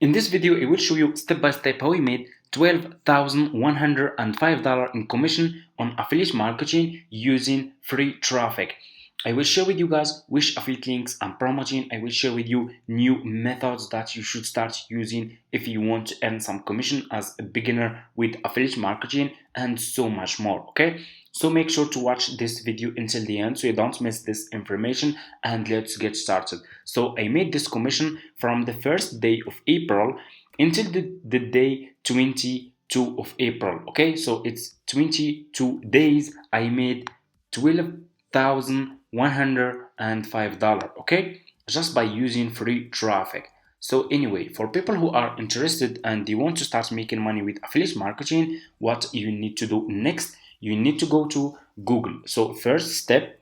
In this video, I will show you step by step how we made $12,105 in commission on affiliate marketing using free traffic. I will share with you guys which affiliate links I'm promoting. I will share with you new methods that you should start using if you want to earn some commission as a beginner with affiliate marketing and so much more. Okay, so make sure to watch this video until the end so you don't miss this information, and let's get started. So I made this commission from the first day of April until the day 22 of April. Okay, so it's 22 days. I made $12,105, okay, just by using free traffic. So anyway, for people who are interested and they want to start making money with affiliate marketing, what you need to do next, you need to go to Google. So first step,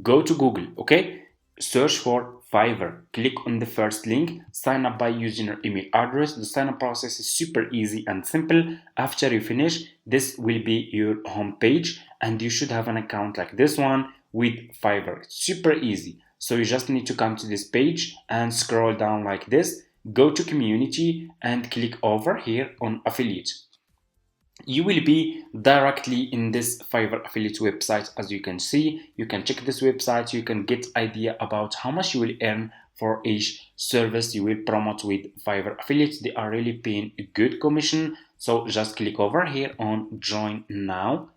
go to Google, okay, search for Fiverr, click on the first link, sign up by using your email address. The sign up process is super easy and simple. After you finish, this will be your home page and you should have an account like this one with Fiverr. It's super easy. So you just need to come to this page and scroll down like this, go to community and click over here on affiliate. You will be directly in this Fiverr affiliate website. As you can see, you can check this website, you can get idea about how much you will earn for each service you will promote with Fiverr affiliates. They are really paying a good commission. So just click over here on join now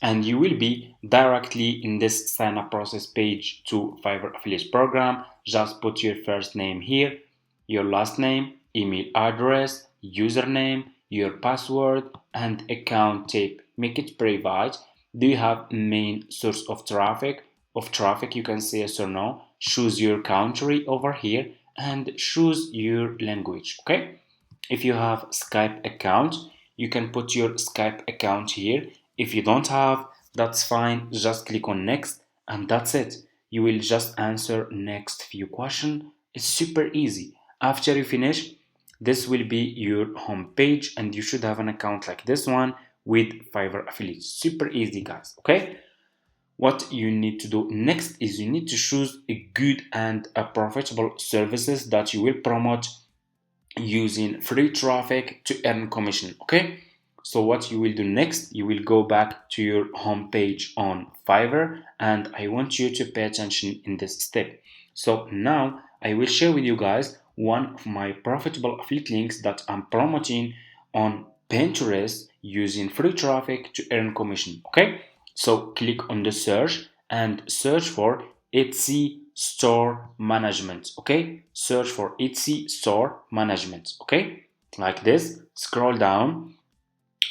and you will be directly in this sign up process page to Fiverr affiliate program. Just put your first name here, your last name, email address, username, your password and account type. Make it private. Do you have main source of traffic? You can say yes or no. Choose your country over here and choose your language. Okay, if you have Skype account, you can put your Skype account here. If you don't have, that's fine, just click on next and that's it. You will just answer next few questions. It's super easy. After you finish, this will be your home page and you should have an account like this one with Fiverr affiliates. Super easy, guys. Okay, what you need to do next is you need to choose a good and a profitable services that you will promote using free traffic to earn commission. Okay, so what you will do next, you will go back to your home page on Fiverr and I want you to pay attention in this step. So now I will share with you guys one of my profitable affiliate links that I'm promoting on Pinterest using free traffic to earn commission. Okay, so click on the search and search for Etsy store management. Okay, search for Etsy store management. Okay, like this, scroll down.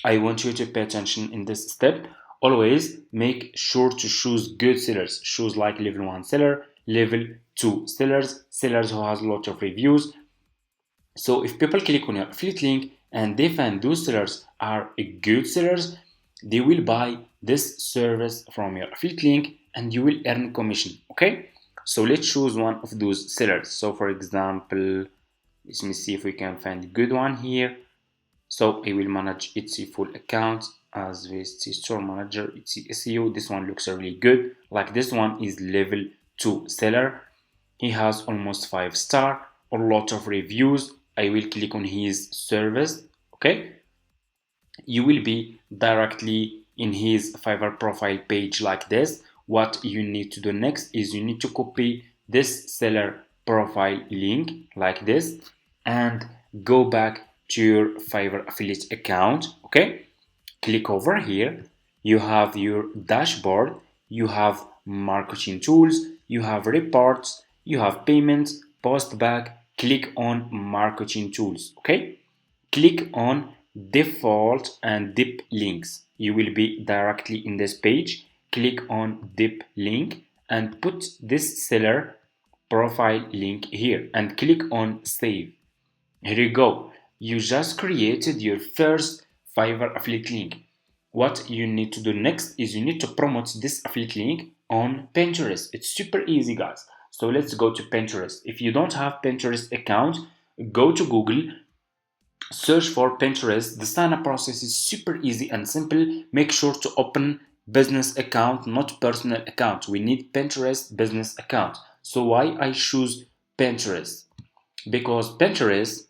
I want you to pay attention in this step. Always make sure to choose good sellers. Choose like level 1 seller, level 2 sellers who has a lot of reviews. So if people click on your affiliate link and they find those sellers are good sellers, they will buy this service from your affiliate link and you will earn commission. Okay, so let's choose one of those sellers. So for example, let me see if we can find a good one here. So I will manage Etsy full account as Etsy store manager, Etsy SEO. This one looks really good. Like this one is level 2 seller. He has almost 5 star, a lot of reviews. I will click on his service. Okay, you will be directly in his Fiverr profile page like this. What you need to do next is you need to copy this seller profile link like this and go back to your Fiverr affiliate account. Okay, click over here. You have your dashboard, you have marketing tools, you have reports, you have payments, post back. Click on marketing tools. Okay, click on default and dip links. You will be directly in this page. Click on dip link and put this seller profile link here and click on save. Here you go. You just created your first Fiverr affiliate link. What you need to do next is you need to promote this affiliate link on Pinterest. It's super easy, guys. So let's go to Pinterest. If you don't have Pinterest account, go to Google, search for Pinterest. The sign up process is super easy and simple. Make sure to open business account, not personal account. We need Pinterest business account. So why I choose Pinterest? Because Pinterest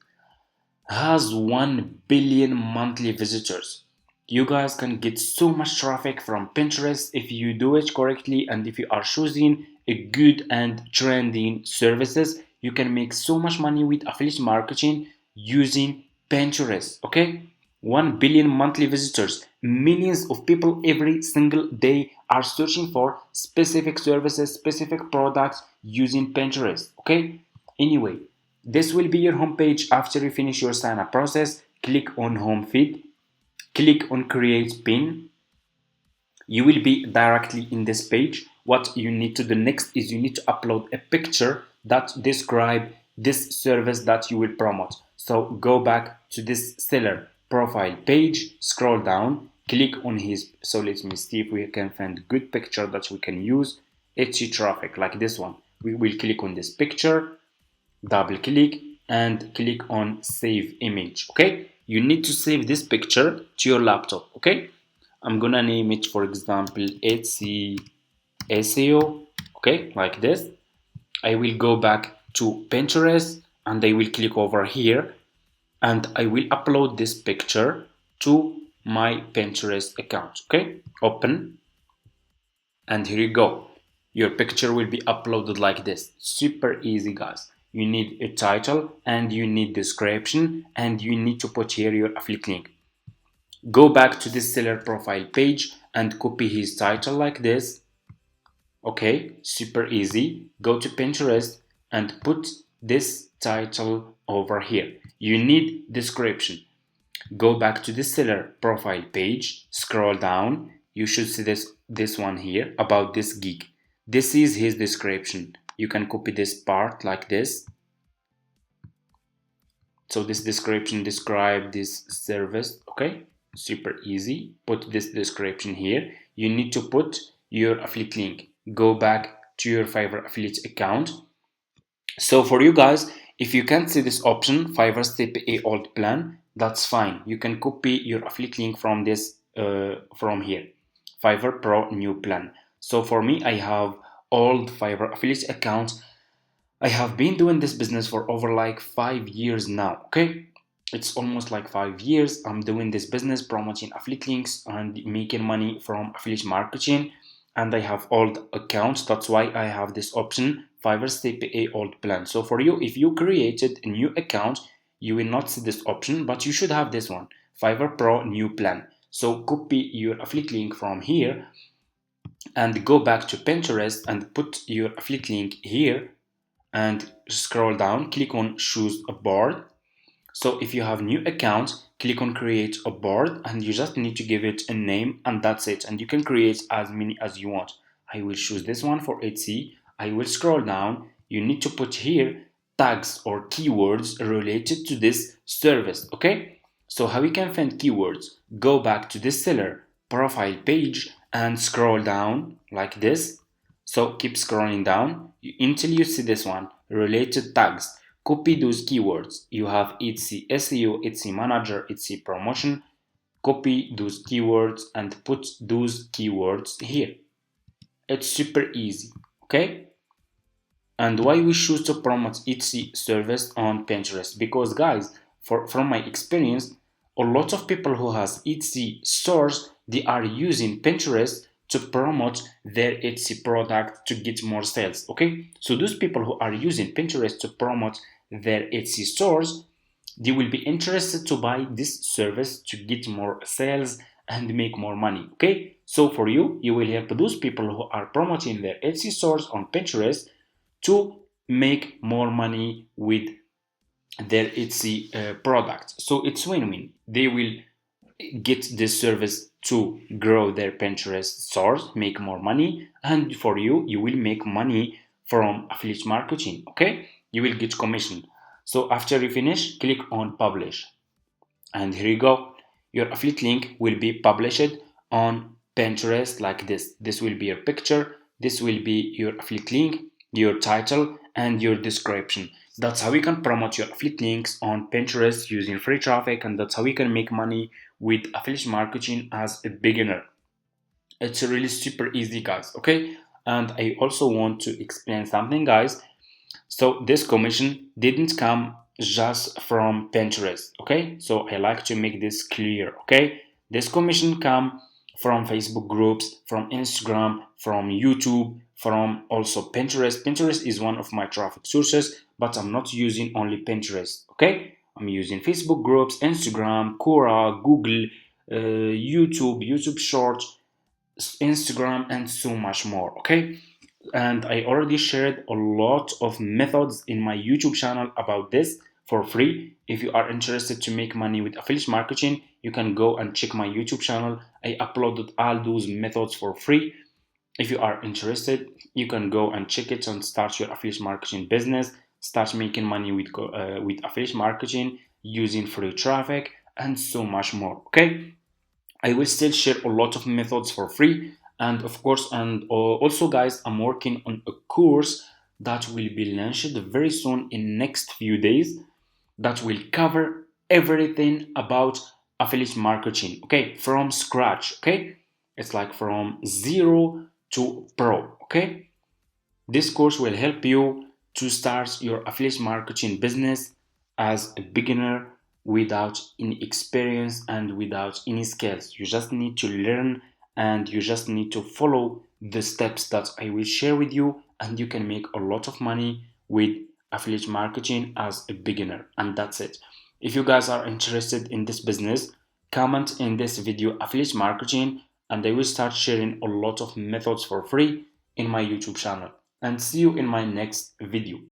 has 1 billion monthly visitors. You guys can get so much traffic from Pinterest if you do it correctly, and if you are choosing a good and trending services, you can make so much money with affiliate marketing using Pinterest. Okay, 1 billion monthly visitors, millions of people every single day are searching for specific services, specific products using Pinterest. Okay, anyway, this will be your homepage. After you finish your sign up process, click on home feed, click on create pin. You will be directly in this page. What you need to do next is you need to upload a picture that describe this service that you will promote. So go back to this seller profile page, scroll down, click on his. So let me see if we can find good picture that we can use. Etsy traffic like this one. We will click on this picture, double click, and click on save image. Okay, you need to save this picture to your laptop. Okay, I'm gonna name it, for example, Etsy SEO. Okay, like this. I will go back to Pinterest and I will click over here and I will upload this picture to my Pinterest account. Okay, open, and here you go. Your picture will be uploaded like this. Super easy, guys. You need a title and you need description and you need to put here your affiliate link. Go back to this seller profile page and copy his title like this. Okay, super easy. Go to Pinterest and put this title over here. You need description. Go back to the seller profile page, scroll down. You should see this one here about this gig. This is his description. You can copy this part like this. So this description describe this service. Okay, super easy. Put this description here. You need to put your affiliate link. Go back to your Fiverr affiliate account. So for you guys, if you can't see this option, Fiverr Step A old plan, that's fine. You can copy your affiliate link from this from here, Fiverr Pro new plan. So for me, I have old Fiverr affiliate account. I have been doing this business for over like 5 years now. Okay, it's almost like 5 years. I'm doing this business, promoting affiliate links and making money from affiliate marketing. And I have old accounts. That's why I have this option, Fiverr CPA old plan. So for you, if you created a new account, you will not see this option, but you should have this one, Fiverr Pro new plan. So copy your affiliate link from here and go back to Pinterest and put your affiliate link here and scroll down, click on choose a board. So if you have new account, click on create a board and you just need to give it a name and that's it. And you can create as many as you want. I will choose this one for Etsy. I will scroll down. You need to put here tags or keywords related to this service. Okay. So how we can find keywords? Go back to the seller profile page and scroll down like this. So keep scrolling down until you see this one, related tags. Copy those keywords. You have Etsy SEO, Etsy Manager, Etsy Promotion. Copy those keywords and put those keywords here. It's super easy, okay? And why we choose to promote Etsy service on Pinterest? Because guys, from my experience, a lot of people who has Etsy stores, they are using Pinterest to promote their Etsy product to get more sales. Okay, so those people who are using Pinterest to promote their Etsy stores, they will be interested to buy this service to get more sales and make more money. Okay, so for you, you will help those people who are promoting their Etsy stores on Pinterest to make more money with their Etsy product. So it's win-win. They will get this service to grow their Pinterest stores, make more money, and for you, you will make money from affiliate marketing. Okay, you will get commission. So after you finish, click on publish, and here you go. Your affiliate link will be published on Pinterest like this. This will be your picture, this will be your affiliate link, your title, and your description. That's how you can promote your affiliate links on Pinterest using free traffic, and that's how you can make money with affiliate marketing as a beginner. It's really super easy, guys. Okay, and I also want to explain something, guys. So this commission didn't come just from Pinterest. Okay, so I like to make this clear. Okay, this commission come from Facebook groups, from Instagram, from YouTube, from also Pinterest. Pinterest is one of my traffic sources, but I'm not using only Pinterest. Okay, I'm using Facebook groups, Instagram, Quora, Google, YouTube Shorts, Instagram, and so much more. Okay, and I already shared a lot of methods in my YouTube channel about this for free. If you are interested to make money with affiliate marketing, you can go and check my YouTube channel. I uploaded all those methods for free. If you are interested, you can go and check it and start your affiliate marketing business. Start making money with affiliate marketing using free traffic and so much more. Okay, I will still share a lot of methods for free, and of course, and also guys, I'm working on a course that will be launched very soon in next few days that will cover everything about affiliate marketing, okay, from scratch. Okay, it's like from zero to pro. Okay, this course will help you to start your affiliate marketing business as a beginner without any experience and without any skills. You just need to learn and you just need to follow the steps that I will share with you, and you can make a lot of money with affiliate marketing as a beginner. And that's it. If you guys are interested in this business, comment in this video affiliate marketing, and I will start sharing a lot of methods for free in my YouTube channel. And see you in my next video.